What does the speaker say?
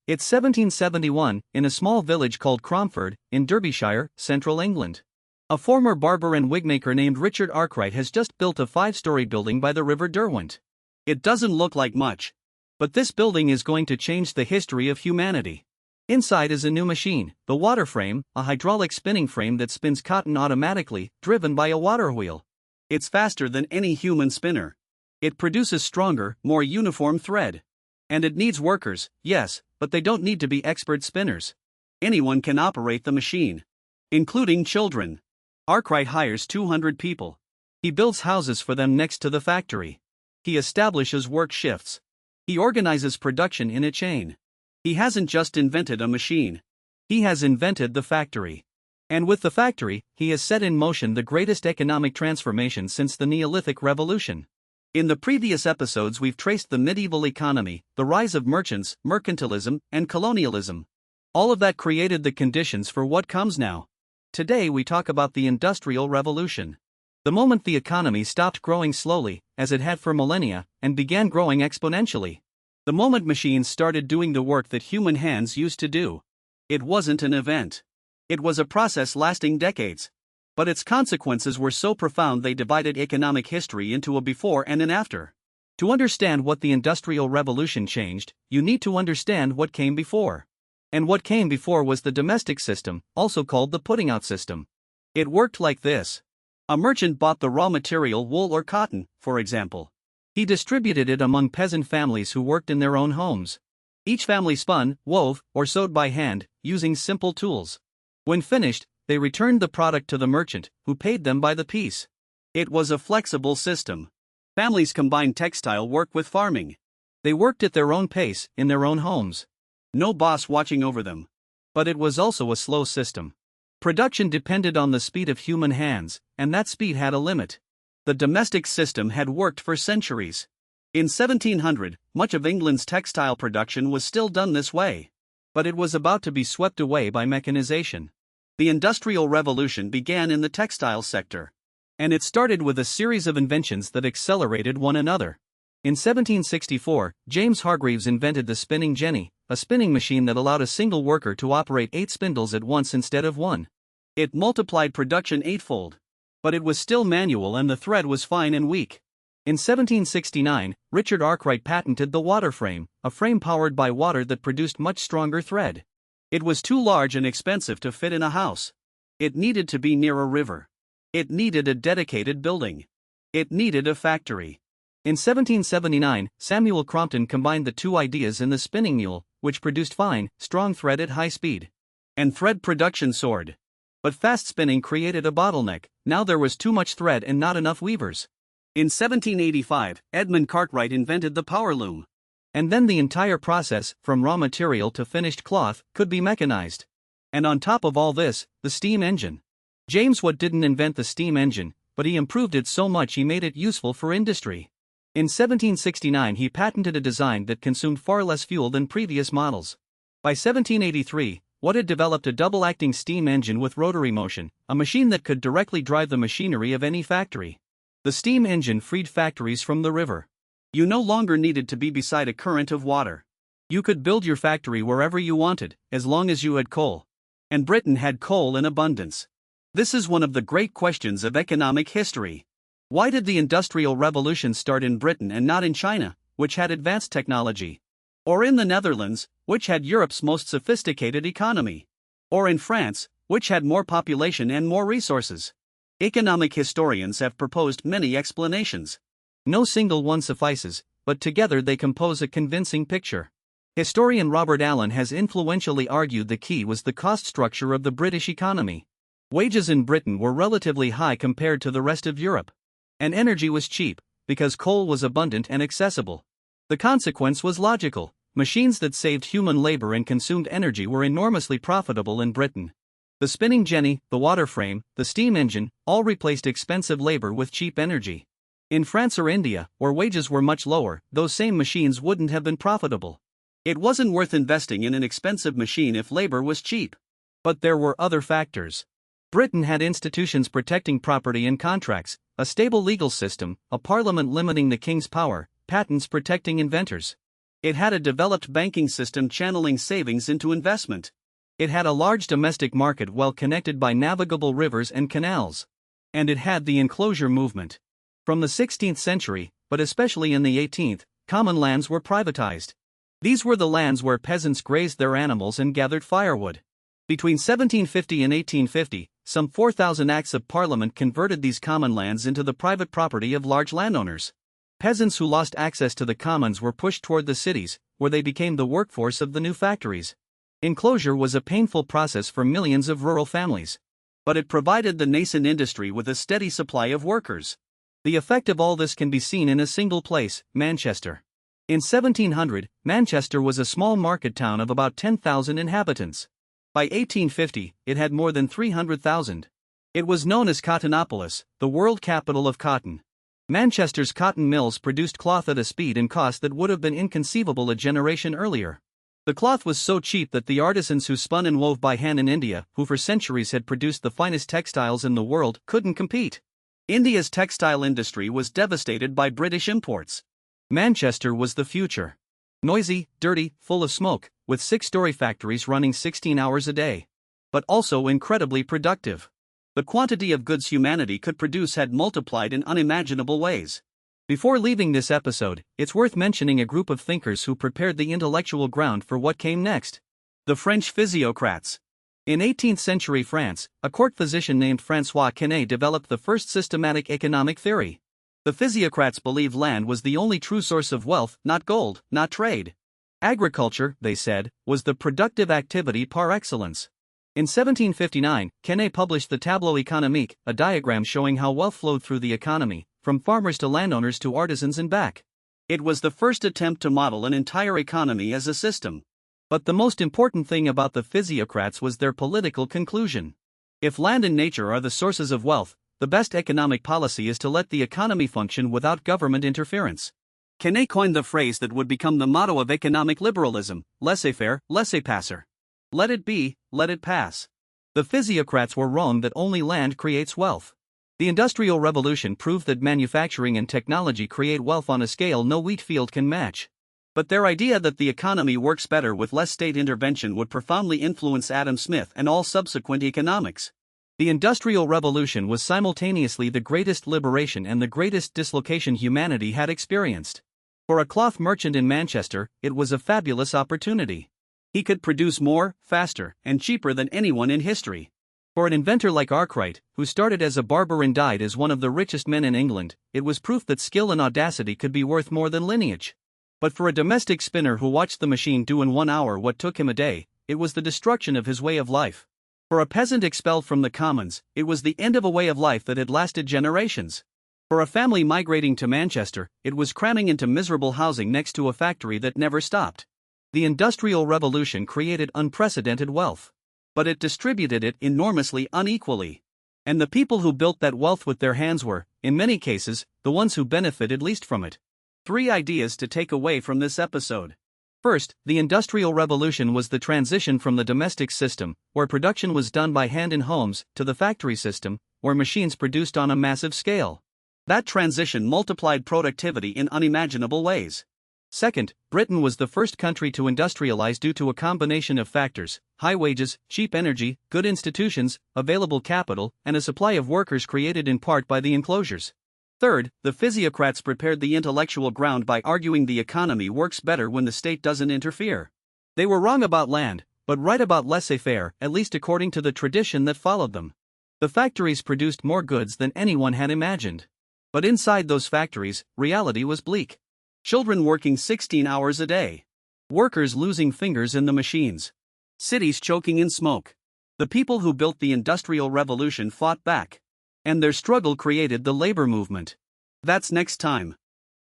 It's 1771, in a small village called Cromford, in Derbyshire, central England. A former barber and wigmaker named Richard Arkwright has just built a 5-story building by the River Derwent. It doesn't look like much, but this building is going to change the history of humanity. Inside is a new machine, the water frame, a hydraulic spinning frame that spins cotton automatically, driven by a water wheel. It's faster than any human spinner. It produces stronger, more uniform thread. And it needs workers, yes, but they don't need to be expert spinners. Anyone can operate the machine, including children. Arkwright hires 200 people. He builds houses for them next to the factory. He establishes work shifts. He organizes production in a chain. He hasn't just invented a machine. He has invented the factory. And with the factory, he has set in motion the greatest economic transformation since the Neolithic Revolution. In the previous episodes, we've traced the medieval economy, the rise of merchants, mercantilism, and colonialism. All of that created the conditions for what comes now. Today we talk about the Industrial Revolution. The moment the economy stopped growing slowly, as it had for millennia, and began growing exponentially. The moment machines started doing the work that human hands used to do. It wasn't an event. It was a process lasting decades. But its consequences were so profound they divided economic history into a before and an after. To understand what the Industrial Revolution changed, you need to understand what came before. And what came before was the domestic system, also called the putting out system. It worked like this. A merchant bought the raw material, wool or cotton, for example. He distributed it among peasant families who worked in their own homes. Each family spun, wove, or sewed by hand, using simple tools. When finished, they returned the product to the merchant, who paid them by the piece. It was a flexible system. Families combined textile work with farming. They worked at their own pace, in their own homes. No boss watching over them. But it was also a slow system. Production depended on the speed of human hands, and that speed had a limit. The domestic system had worked for centuries. In 1700, much of England's textile production was still done this way. But it was about to be swept away by mechanization. The Industrial Revolution began in the textile sector. And it started with a series of inventions that accelerated one another. In 1764, James Hargreaves invented the spinning jenny, a spinning machine that allowed a single worker to operate 8 spindles at once instead of 1. It multiplied production 8-fold. But it was still manual and the thread was fine and weak. In 1769, Richard Arkwright patented the water frame, a frame powered by water that produced much stronger thread. It was too large and expensive to fit in a house. It needed to be near a river. It needed a dedicated building. It needed a factory. In 1779, Samuel Crompton combined the two ideas in the spinning mule, which produced fine, strong thread at high speed. And thread production soared. But fast spinning created a bottleneck. Now there was too much thread and not enough weavers. In 1785, Edmund Cartwright invented the power loom. And then the entire process, from raw material to finished cloth, could be mechanized. And on top of all this, the steam engine. James Watt didn't invent the steam engine, but he improved it so much he made it useful for industry. In 1769 he patented a design that consumed far less fuel than previous models. By 1783, Watt had developed a double-acting steam engine with rotary motion, a machine that could directly drive the machinery of any factory. The steam engine freed factories from the river. You no longer needed to be beside a current of water. You could build your factory wherever you wanted, as long as you had coal. And Britain had coal in abundance. This is one of the great questions of economic history. Why did the Industrial Revolution start in Britain and not in China, which had advanced technology? Or in the Netherlands, which had Europe's most sophisticated economy? Or in France, which had more population and more resources? Economic historians have proposed many explanations. No single one suffices, but together they compose a convincing picture. Historian Robert Allen has influentially argued the key was the cost structure of the British economy. Wages in Britain were relatively high compared to the rest of Europe. And energy was cheap, because coal was abundant and accessible. The consequence was logical. Machines that saved human labor and consumed energy were enormously profitable in Britain. The spinning jenny, the water frame, the steam engine, all replaced expensive labor with cheap energy. In France or India, where wages were much lower, those same machines wouldn't have been profitable. It wasn't worth investing in an expensive machine if labor was cheap. But there were other factors. Britain had institutions protecting property and contracts, a stable legal system, a parliament limiting the king's power, patents protecting inventors. It had a developed banking system channeling savings into investment. It had a large domestic market well connected by navigable rivers and canals. And it had the enclosure movement. From the 16th century, but especially in the 18th, common lands were privatized. These were the lands where peasants grazed their animals and gathered firewood. Between 1750 and 1850, some 4,000 acts of parliament converted these common lands into the private property of large landowners. Peasants who lost access to the commons were pushed toward the cities, where they became the workforce of the new factories. Enclosure was a painful process for millions of rural families. But it provided the nascent industry with a steady supply of workers. The effect of all this can be seen in a single place, Manchester. In 1700, Manchester was a small market town of about 10,000 inhabitants. By 1850, it had more than 300,000. It was known as Cottonopolis, the world capital of cotton. Manchester's cotton mills produced cloth at a speed and cost that would have been inconceivable a generation earlier. The cloth was so cheap that the artisans who spun and wove by hand in India, who for centuries had produced the finest textiles in the world, couldn't compete. India's textile industry was devastated by British imports. Manchester was the future. Noisy, dirty, full of smoke, with 6-story factories running 16 hours a day. But also incredibly productive. The quantity of goods humanity could produce had multiplied in unimaginable ways. Before leaving this episode, it's worth mentioning a group of thinkers who prepared the intellectual ground for what came next. The French physiocrats. In 18th century France, a court physician named François Quesnay developed the first systematic economic theory. The physiocrats believed land was the only true source of wealth, not gold, not trade. Agriculture, they said, was the productive activity par excellence. In 1759, Quesnay published the Tableau économique, a diagram showing how wealth flowed through the economy, from farmers to landowners to artisans and back. It was the first attempt to model an entire economy as a system. But the most important thing about the physiocrats was their political conclusion. If land and nature are the sources of wealth, the best economic policy is to let the economy function without government interference. Quesnay coined the phrase that would become the motto of economic liberalism: laissez-faire, laissez-passer. Let it be, let it pass. The physiocrats were wrong that only land creates wealth. The Industrial Revolution proved that manufacturing and technology create wealth on a scale no wheat field can match. But their idea that the economy works better with less state intervention would profoundly influence Adam Smith and all subsequent economics. The Industrial Revolution was simultaneously the greatest liberation and the greatest dislocation humanity had experienced. For a cloth merchant in Manchester, it was a fabulous opportunity. He could produce more, faster, and cheaper than anyone in history. For an inventor like Arkwright, who started as a barber and died as one of the richest men in England, it was proof that skill and audacity could be worth more than lineage. But for a domestic spinner who watched the machine do in 1 hour what took him a day, it was the destruction of his way of life. For a peasant expelled from the commons, it was the end of a way of life that had lasted generations. For a family migrating to Manchester, it was cramming into miserable housing next to a factory that never stopped. The Industrial Revolution created unprecedented wealth. But it distributed it enormously unequally. And the people who built that wealth with their hands were, in many cases, the ones who benefited least from it. 3 ideas to take away from this episode. First, the Industrial Revolution was the transition from the domestic system, where production was done by hand in homes, to the factory system, where machines produced on a massive scale. That transition multiplied productivity in unimaginable ways. Second, Britain was the first country to industrialize due to a combination of factors: high wages, cheap energy, good institutions, available capital, and a supply of workers created in part by the enclosures. Third, the physiocrats prepared the intellectual ground by arguing the economy works better when the state doesn't interfere. They were wrong about land, but right about laissez-faire, at least according to the tradition that followed them. The factories produced more goods than anyone had imagined. But inside those factories, reality was bleak. Children working 16 hours a day. Workers losing fingers in the machines. Cities choking in smoke. The people who built the Industrial Revolution fought back. And their struggle created the labor movement. That's next time.